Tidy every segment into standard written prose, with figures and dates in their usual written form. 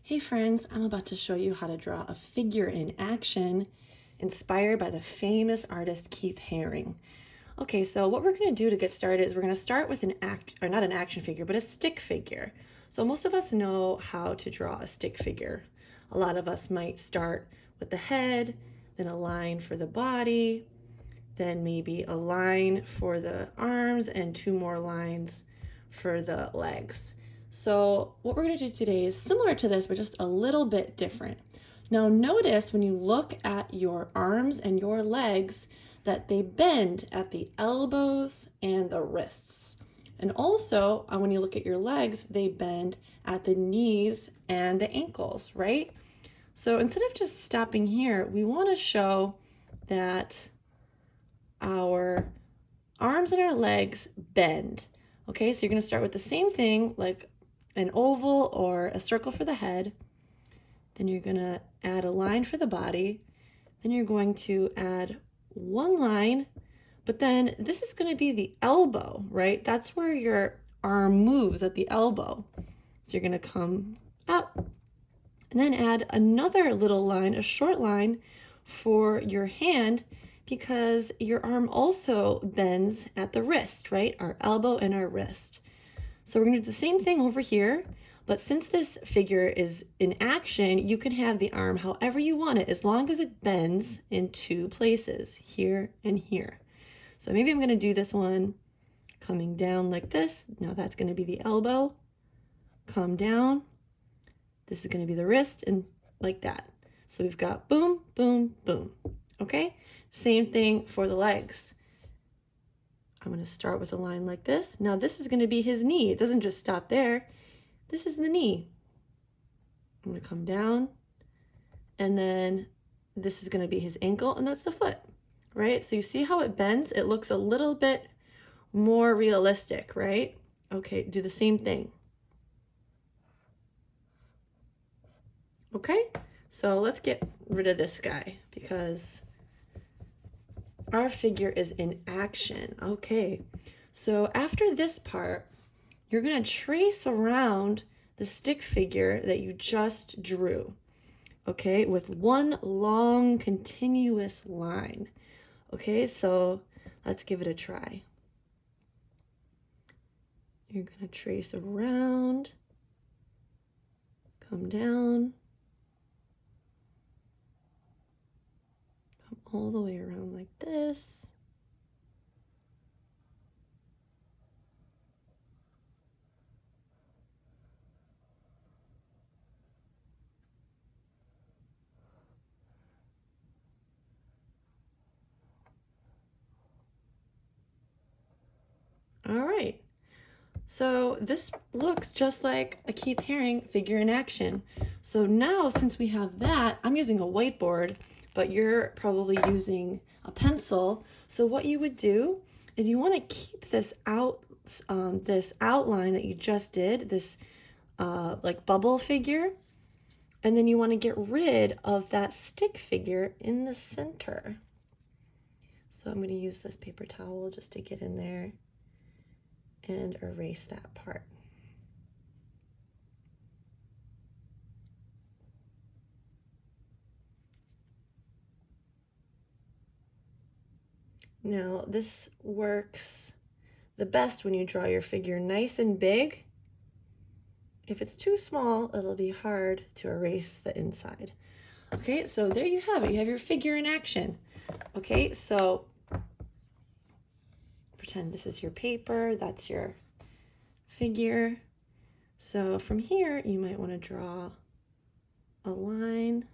Hey friends, I'm about to show you how to draw a figure in action inspired by the famous artist Keith Haring. Okay, so what we're going to do to get started is we're going to start with not an action figure, but a stick figure. So most of us know how to draw a stick figure. A lot of us might start with the head, then a line for the body, then maybe a line for the arms and two more lines for the legs. So what we're going to do today is similar to this, but just a little bit different. Now notice when you look at your arms and your legs that they bend at the elbows and the wrists. And also when you look at your legs, they bend at the knees and the ankles, right? So instead of just stopping here, we want to show that our arms and our legs bend. Okay, so you're going to start with the same thing, like an oval or a circle for the head. Then you're going to add a line for the body. Then you're going to add one line, but then this is going to be the elbow, right? That's where your arm moves, at the elbow. So you're going to come up and then add another little line, a short line for your hand, because your arm also bends at the wrist, right? Our elbow and our wrist. So we're going to do the same thing over here, but since this figure is in action, you can have the arm however you want it, as long as it bends in two places, here and here. So maybe I'm going to do this one coming down like this. Now that's going to be the elbow. Come down. This is going to be the wrist, and like that. So we've got boom, boom, boom. Okay? Same thing for the legs. I'm going to start with a line like this. Now this is going to be his knee. It doesn't just stop there. This is the knee. I'm going to come down, and then this is going to be his ankle, and that's the foot, right? So you see how it bends? It looks a little bit more realistic, right? Okay, do the same thing. Okay, so let's get rid of this guy because our figure is in action. Okay, so after this part, you're going to trace around the stick figure that you just drew, okay, with one long continuous line. Okay, so let's give it a try. You're going to trace around, come down, come all the way around like this. All right, so this looks just like a Keith Haring figure in action. So now, since we have that, I'm using a whiteboard, but you're probably using a pencil. So what you would do is you want to keep this this outline that you just did, this like bubble figure, and then you want to get rid of that stick figure in the center. So I'm going to use this paper towel just to get in there and erase that part. Now this works the best when you draw your figure nice and big. If it's too small, it'll be hard to erase the inside. Okay, so there you have it. You have your figure in action. Okay, so pretend this is your paper, that's your figure. So from here, you might want to draw a line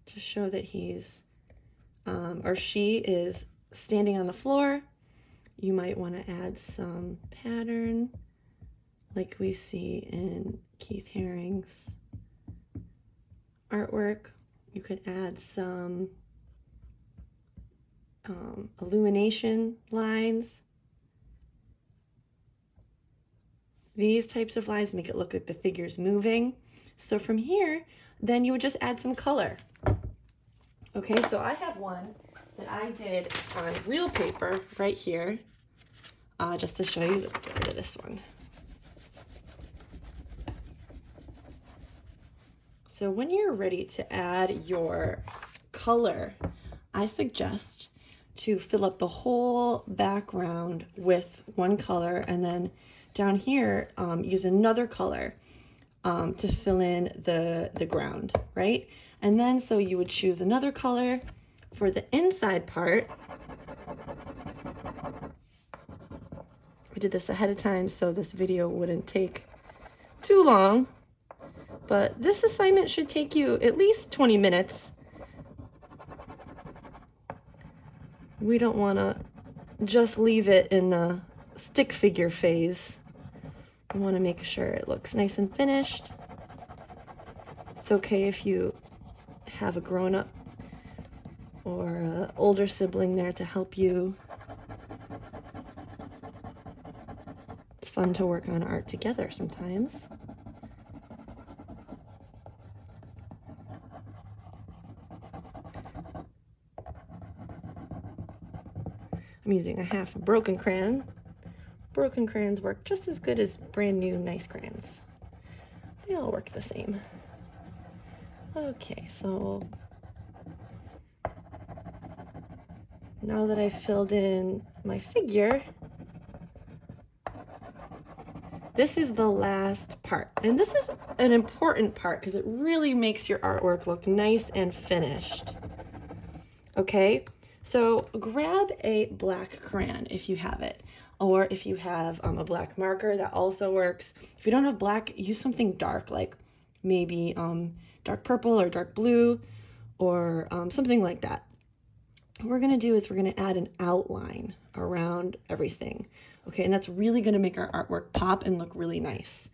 to show that he's or she is standing on the floor. You might want to add some pattern like we see in Keith Haring's artwork. You could add some illumination lines. These types of lines make it look like the figure's moving. So from here, then you would just add some color. Okay, so I have one that I did on real paper right here, just to show you. Let's get rid of this one. So when you're ready to add your color, I suggest to fill up the whole background with one color, and then down here use another color to fill in the ground, right? And then so you would choose another color for the inside part. I did this ahead of time so this video wouldn't take too long, but this assignment should take you at least 20 minutes. We don't want to just leave it in the stick figure phase. We want to make sure it looks nice and finished. It's okay if you have a grown-up or an older sibling there to help you. It's fun to work on art together sometimes. I'm using a half broken crayon. Broken crayons work just as good as brand new nice crayons. They all work the same. Okay, so now that I've filled in my figure, this is the last part. And this is an important part because it really makes your artwork look nice and finished. Okay, so grab a black crayon if you have it. Or if you have a black marker, that also works. If you don't have black, use something dark, like maybe dark purple or dark blue, or something like that. What we're gonna do is we're gonna add an outline around everything. Okay, and that's really gonna make our artwork pop and look really nice.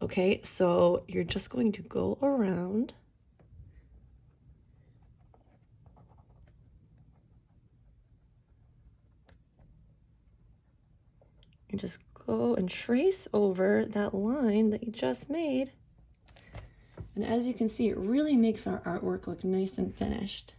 Okay, so you're just going to go around and just go and trace over that line that you just made. And as you can see, it really makes our artwork look nice and finished.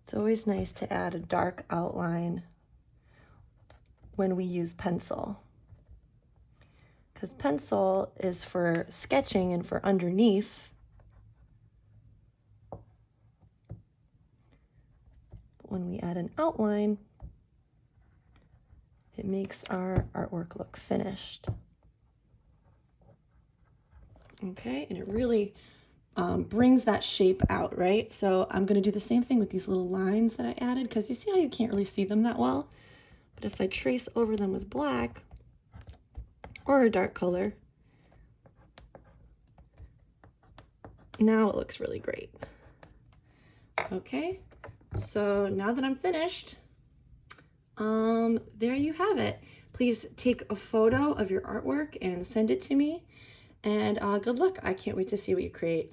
It's always nice to add a dark outline when we use pencil, because pencil is for sketching and for underneath. When we add an outline, it makes our artwork look finished. Okay, and it really brings that shape out, right? So I'm going to do the same thing with these little lines that I added, because you see how you can't really see them that well? But if I trace over them with black or a dark color, now it looks really great. Okay, so now that I'm finished, there you have it. Please take a photo of your artwork and send it to me. And good luck. I can't wait to see what you create.